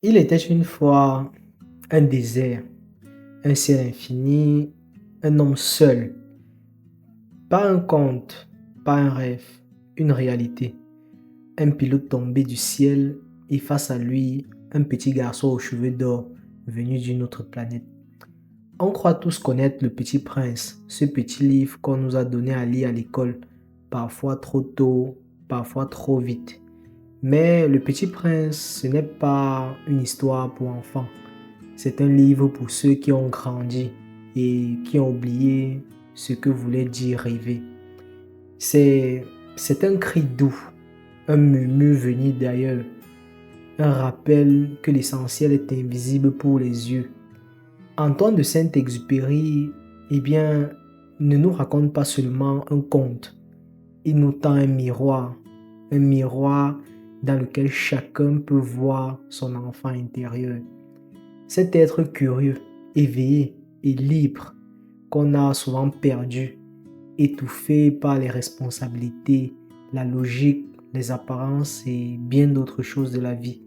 Il était une fois un désert, un ciel infini, un homme seul, pas un conte, pas un rêve, une réalité. Un pilote tombé du ciel et face à lui, un petit garçon aux cheveux d'or venu d'une autre planète. On croit tous connaître Le Petit Prince, ce petit livre qu'on nous a donné à lire à l'école, parfois trop tôt, parfois trop vite. Mais Le Petit Prince, ce n'est pas une histoire pour enfants. C'est un livre pour ceux qui ont grandi et qui ont oublié ce que voulait dire rêver. C'est, c'est un cri doux, un murmure venu d'ailleurs, un rappel que l'essentiel est invisible pour les yeux. Antoine de Saint-Exupéry, eh bien, ne nous raconte pas seulement un conte, il nous tend un miroir dans lequel chacun peut voir son enfant intérieur. Cet être curieux, éveillé et libre qu'on a souvent perdu, étouffé par les responsabilités, la logique, les apparences et bien d'autres choses de la vie.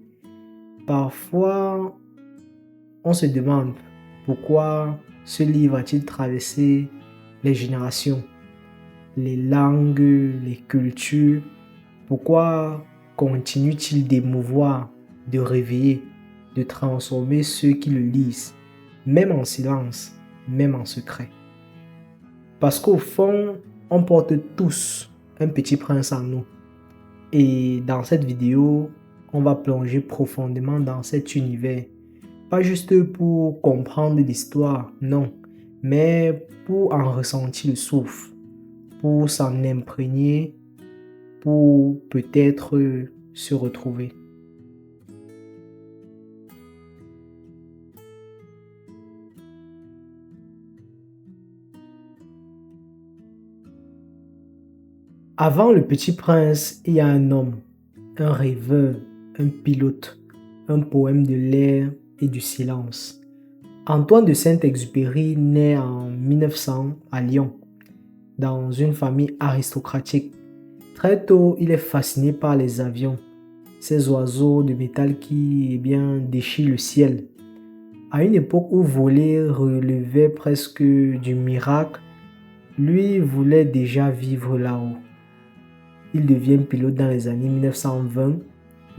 Parfois, on se demande pourquoi ce livre a-t-il traversé les générations, les langues, les cultures, pourquoi continue-t-il d'émouvoir, de réveiller, de transformer ceux qui le lisent, même en silence, même en secret. Parce qu'au fond, on porte tous un petit prince en nous. Et dans cette vidéo, on va plonger profondément dans cet univers. Pas juste pour comprendre l'histoire, non, mais pour en ressentir le souffle, pour s'en imprégner, pour peut-être se retrouver. Avant le petit prince, il y a un homme, un rêveur, un pilote, un poème de l'air et du silence. Antoine de Saint-Exupéry naît en 1900 à Lyon, dans une famille aristocratique. Très tôt, il est fasciné par les avions, ces oiseaux de métal qui déchirent le ciel. À une époque où voler relevait presque du miracle, lui voulait déjà vivre là-haut. Il devient pilote dans les années 1920,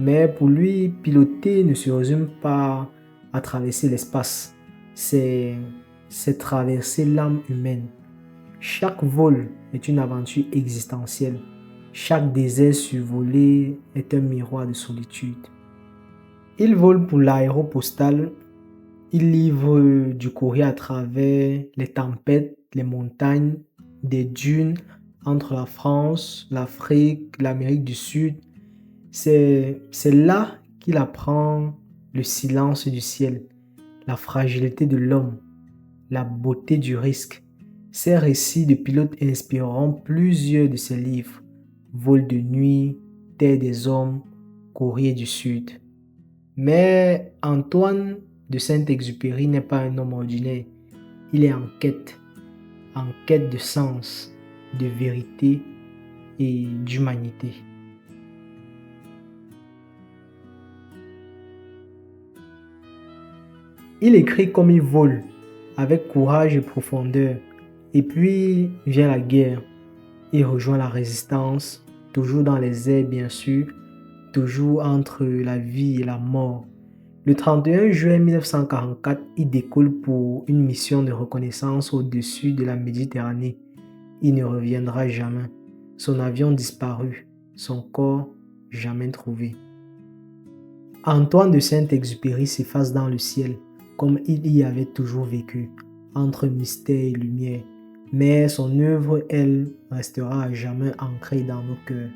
mais pour lui, piloter ne se résume pas à traverser l'espace, c'est traverser l'âme humaine. Chaque vol est une aventure existentielle. Chaque désert survolé est un miroir de solitude. Il vole pour l'aéropostale. Il livre du courrier à travers les tempêtes, les montagnes, des dunes entre la France, l'Afrique, l'Amérique du Sud. C'est là qu'il apprend le silence du ciel, la fragilité de l'homme, la beauté du risque. Ces récits de pilotes inspireront plusieurs de ses livres. Vol de nuit, Terre des hommes, Courrier du Sud. Mais Antoine de Saint-Exupéry n'est pas un homme ordinaire. Il est en quête de sens, de vérité et d'humanité. Il écrit comme il vole, avec courage et profondeur. Et puis vient la guerre. Il rejoint la résistance, toujours dans les airs bien sûr, toujours entre la vie et la mort. Le 31 juin 1944, il décolle pour une mission de reconnaissance au-dessus de la Méditerranée. Il ne reviendra jamais. Son avion disparu, son corps jamais trouvé. Antoine de Saint-Exupéry s'efface dans le ciel, comme il y avait toujours vécu, entre mystère et lumière. Mais son œuvre, elle, restera à jamais ancrée dans nos cœurs.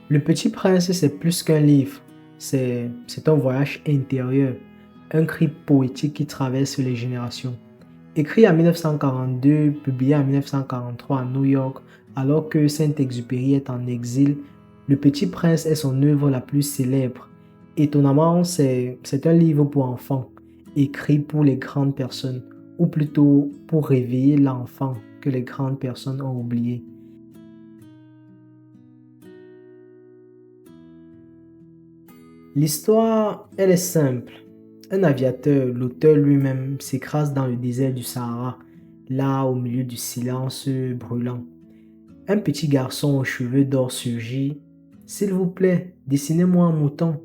Le Petit Prince, c'est plus qu'un livre, c'est un voyage intérieur, un cri poétique qui traverse les générations. Écrit en 1942, publié en 1943 à New York, alors que Saint-Exupéry est en exil, Le Petit Prince est son œuvre la plus célèbre. Étonnamment, c'est un livre pour enfants, écrit pour les grandes personnes, ou plutôt pour réveiller l'enfant que les grandes personnes ont oublié. L'histoire, elle est simple. Un aviateur, l'auteur lui-même, s'écrase dans le désert du Sahara, là au milieu du silence brûlant. Un petit garçon aux cheveux d'or surgit. S'il vous plaît, dessinez-moi un mouton.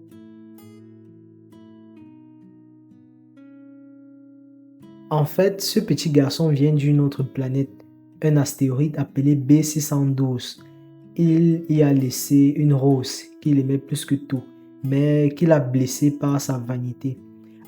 En fait, ce petit garçon vient d'une autre planète, un astéroïde appelé B612. Il y a laissé une rose qu'il aimait plus que tout, mais qu'il a blessée par sa vanité.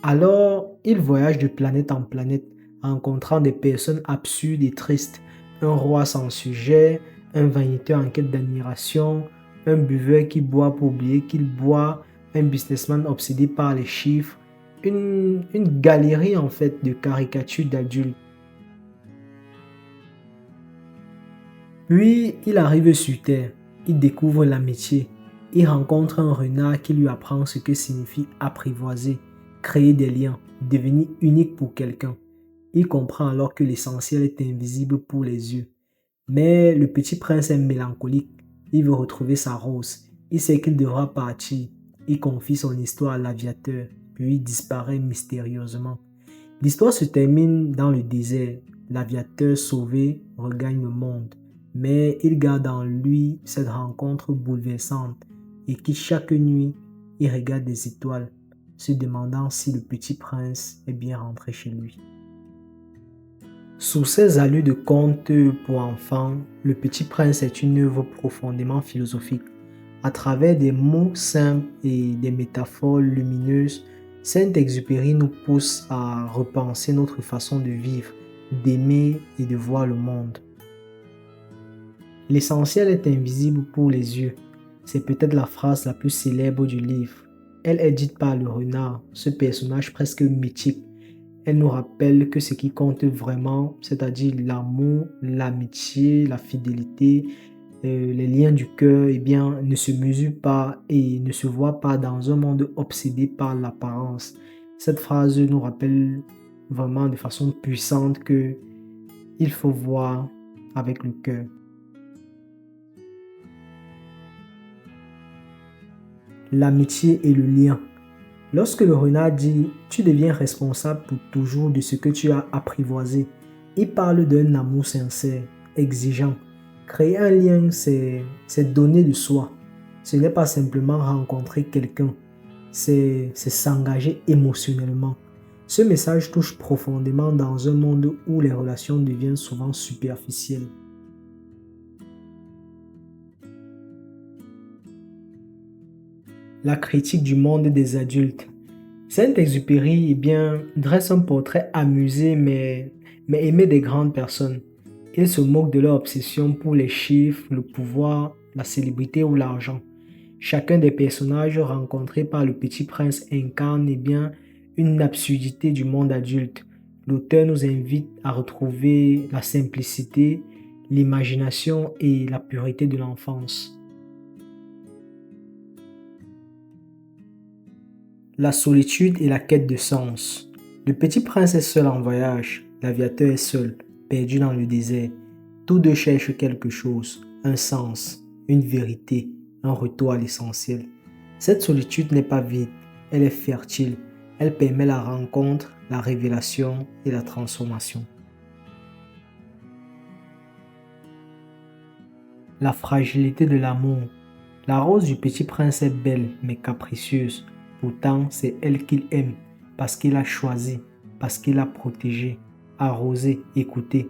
Alors, il voyage de planète en planète, rencontrant des personnes absurdes et tristes. Un roi sans sujet, un vaniteux en quête d'admiration, un buveur qui boit pour oublier qu'il boit, un businessman obsédé par les chiffres, une galerie en fait de caricatures d'adultes. Puis il arrive sur Terre, il découvre l'amitié, il rencontre un renard qui lui apprend ce que signifie apprivoiser, créer des liens, devenir unique pour quelqu'un. Il comprend alors que l'essentiel est invisible pour les yeux. Mais le petit prince est mélancolique, il veut retrouver sa rose, il sait qu'il devra partir, il confie son histoire à l'aviateur, puis il disparaît mystérieusement. L'histoire se termine dans le désert. L'aviateur sauvé regagne le monde, mais il garde en lui cette rencontre bouleversante et qui chaque nuit, il regarde des étoiles, se demandant si le petit prince est bien rentré chez lui. Sous ses allures de conte pour enfants, Le Petit Prince est une œuvre profondément philosophique. À travers des mots simples et des métaphores lumineuses, Saint-Exupéry nous pousse à repenser notre façon de vivre, d'aimer et de voir le monde. L'essentiel est invisible pour les yeux. C'est peut-être la phrase la plus célèbre du livre. Elle est dite par le renard, ce personnage presque mythique. Elle nous rappelle que ce qui compte vraiment, c'est-à-dire l'amour, l'amitié, la fidélité, les liens du cœur, eh bien, ne se mesurent pas et ne se voient pas dans un monde obsédé par l'apparence. Cette phrase nous rappelle vraiment de façon puissante que il faut voir avec le cœur. L'amitié et le lien. Lorsque le renard dit tu deviens responsable pour toujours de ce que tu as apprivoisé, il parle d'un amour sincère, exigeant. Créer un lien, c'est donner de soi. Ce n'est pas simplement rencontrer quelqu'un, c'est s'engager émotionnellement. Ce message touche profondément dans un monde où les relations deviennent souvent superficielles. La critique du monde des adultes. Saint-Exupéry dresse un portrait amusé mais aimé des grandes personnes. Il se moque de leur obsession pour les chiffres, le pouvoir, la célébrité ou l'argent. Chacun des personnages rencontrés par le Petit Prince incarne une absurdité du monde adulte. L'auteur nous invite à retrouver la simplicité, l'imagination et la pureté de l'enfance. La solitude et la quête de sens. Le petit prince est seul en voyage, l'aviateur est seul, perdu dans le désert. Tous deux cherchent quelque chose, un sens, une vérité, un retour à l'essentiel. Cette solitude n'est pas vide, elle est fertile, elle permet la rencontre, la révélation et la transformation. La fragilité de l'amour. La rose du petit prince est belle mais capricieuse. Pourtant, c'est elle qu'il aime, parce qu'il a choisi, parce qu'il a protégé, arrosé, écouté.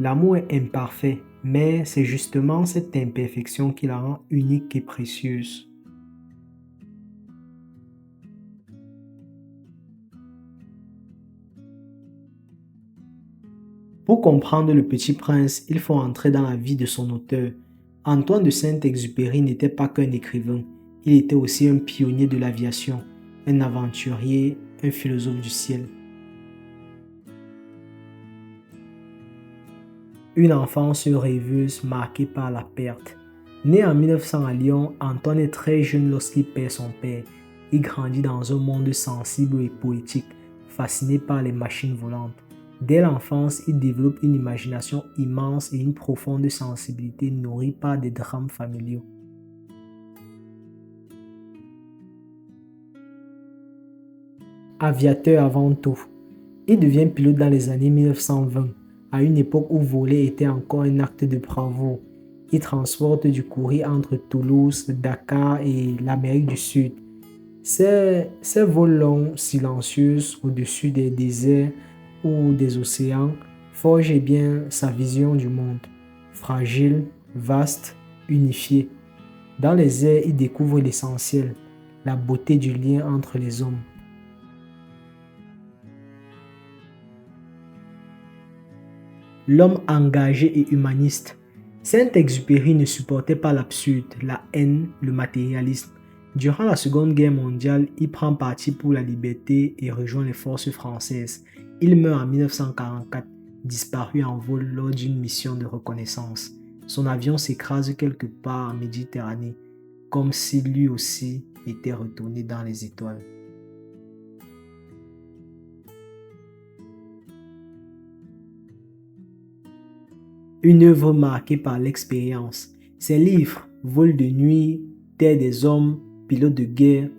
L'amour est imparfait, mais c'est justement cette imperfection qui la rend unique et précieuse. Pour comprendre Le Petit Prince, il faut entrer dans la vie de son auteur. Antoine de Saint-Exupéry n'était pas qu'un écrivain, il était aussi un pionnier de l'aviation, un aventurier, un philosophe du ciel. Une enfance rêveuse marquée par la perte. Né en 1900 à Lyon, Antoine est très jeune lorsqu'il perd son père. Il grandit dans un monde sensible et poétique, fasciné par les machines volantes. Dès l'enfance, il développe une imagination immense et une profonde sensibilité nourrie par des drames familiaux. aviateur avant tout. Il devient pilote dans les années 1920, à une époque où voler était encore un acte de bravoure. Il transporte du courrier entre Toulouse, Dakar et l'Amérique du Sud. Ces vols longs, silencieux, au-dessus des déserts ou des océans, forgent bien sa vision du monde. Fragile, vaste, unifié. Dans les airs, il découvre l'essentiel, la beauté du lien entre les hommes. L'homme engagé et humaniste. Saint-Exupéry ne supportait pas l'absurde, la haine, le matérialisme. Durant la Seconde Guerre mondiale, il prend parti pour la liberté et rejoint les forces françaises. Il meurt en 1944, disparu en vol lors d'une mission de reconnaissance. Son avion s'écrase quelque part en Méditerranée, comme si lui aussi était retourné dans les étoiles. Une œuvre marquée par l'expérience. Ses livres, Vol de nuit, Terre des hommes, Pilote de guerre,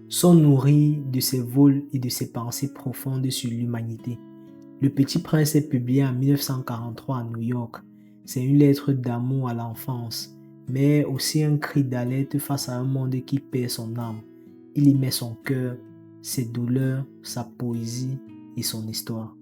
sont nourris de ses vols et de ses pensées profondes sur l'humanité. Le Petit Prince est publié en 1943 à New York. C'est une lettre d'amour à l'enfance, mais aussi un cri d'alerte face à un monde qui perd son âme. Il y met son cœur, ses douleurs, sa poésie et son histoire.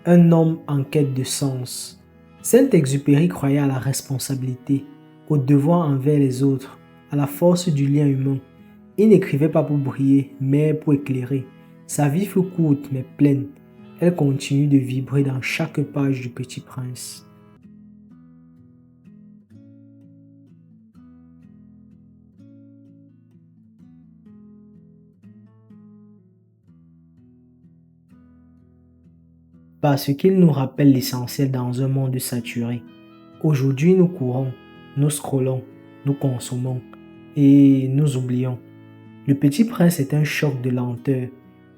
Un homme en quête de sens. Saint-Exupéry croyait à la responsabilité, au devoir envers les autres, à la force du lien humain. Il n'écrivait pas pour briller, mais pour éclairer. Sa vie fut courte mais pleine. Elle continue de vibrer dans chaque page du Petit Prince. Parce qu'il nous rappelle l'essentiel dans un monde saturé. Aujourd'hui, nous courons, nous scrollons, nous consommons et nous oublions. Le Petit Prince est un choc de lenteur.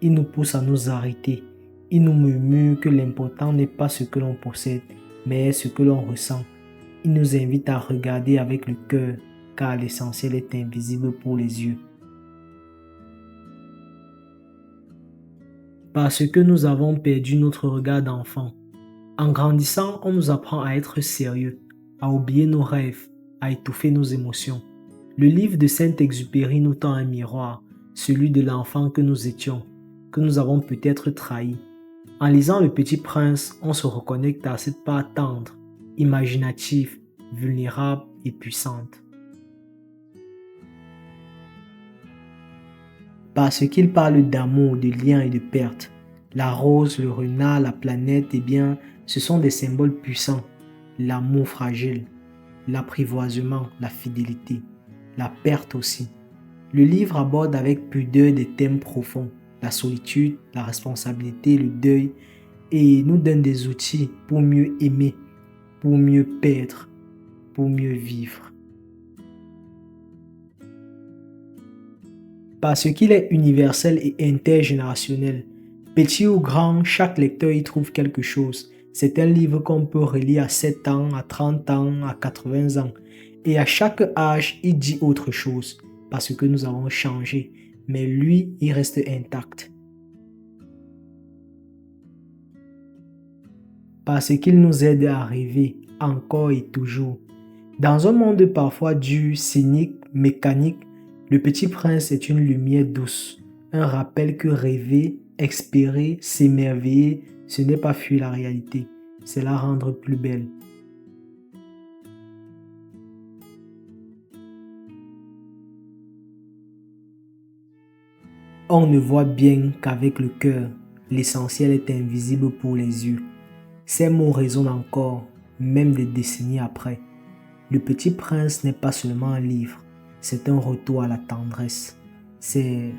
Il nous pousse à nous arrêter. Il nous murmure que l'important n'est pas ce que l'on possède, mais ce que l'on ressent. Il nous invite à regarder avec le cœur, car l'essentiel est invisible pour les yeux. Parce que nous avons perdu notre regard d'enfant. En grandissant, on nous apprend à être sérieux, à oublier nos rêves, à étouffer nos émotions. Le livre de Saint-Exupéry nous tend un miroir, celui de l'enfant que nous étions, que nous avons peut-être trahi. En lisant Le Petit Prince, on se reconnecte à cette part tendre, imaginative, vulnérable et puissante. Parce qu'il parle d'amour, de lien et de perte. La rose, le renard, la planète, eh bien, ce sont des symboles puissants. L'amour fragile, l'apprivoisement, la fidélité, la perte aussi. Le livre aborde avec pudeur des thèmes profonds, la solitude, la responsabilité, le deuil, et nous donne des outils pour mieux aimer, pour mieux perdre, pour mieux vivre. Parce qu'il est universel et intergénérationnel. Petit ou grand, chaque lecteur y trouve quelque chose. C'est un livre qu'on peut relire à 7 ans, à 30 ans, à 80 ans. Et à chaque âge, il dit autre chose. Parce que nous avons changé. Mais lui, il reste intact. Parce qu'il nous aide à rêver, encore et toujours. Dans un monde parfois dur, cynique, mécanique, Le Petit Prince est une lumière douce, un rappel que rêver, espérer, s'émerveiller, ce n'est pas fuir la réalité, c'est la rendre plus belle. On ne voit bien qu'avec le cœur, l'essentiel est invisible pour les yeux. Ces mots résonnent encore, même des décennies après. Le Petit Prince n'est pas seulement un livre, c'est un retour à la tendresse. C'est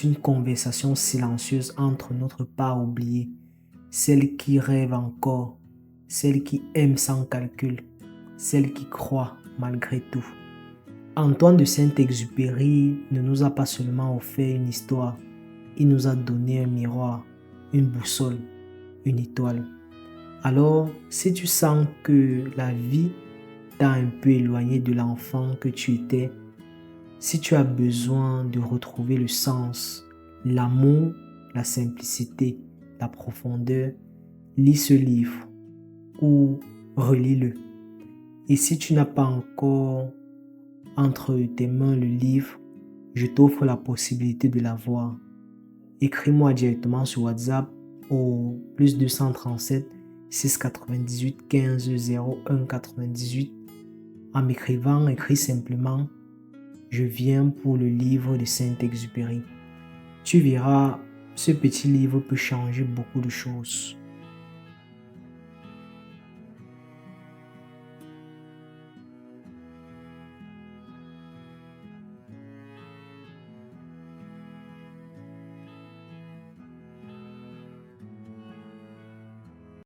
une conversation silencieuse entre notre part oubliée, celle qui rêve encore, celle qui aime sans calcul, celle qui croit malgré tout. Antoine de Saint-Exupéry ne nous a pas seulement offert une histoire, il nous a donné un miroir, une boussole, une étoile. Alors, si tu sens que la vie t'a un peu éloigné de l'enfant que tu étais, si tu as besoin de retrouver le sens, l'amour, la simplicité, la profondeur, lis ce livre ou relis-le. Et si tu n'as pas encore entre tes mains le livre, je t'offre la possibilité de l'avoir. Écris-moi directement sur WhatsApp au plus 237 698 15 01 98. En m'écrivant, écris simplement je viens pour le livre de Saint-Exupéry. Tu verras, ce petit livre peut changer beaucoup de choses.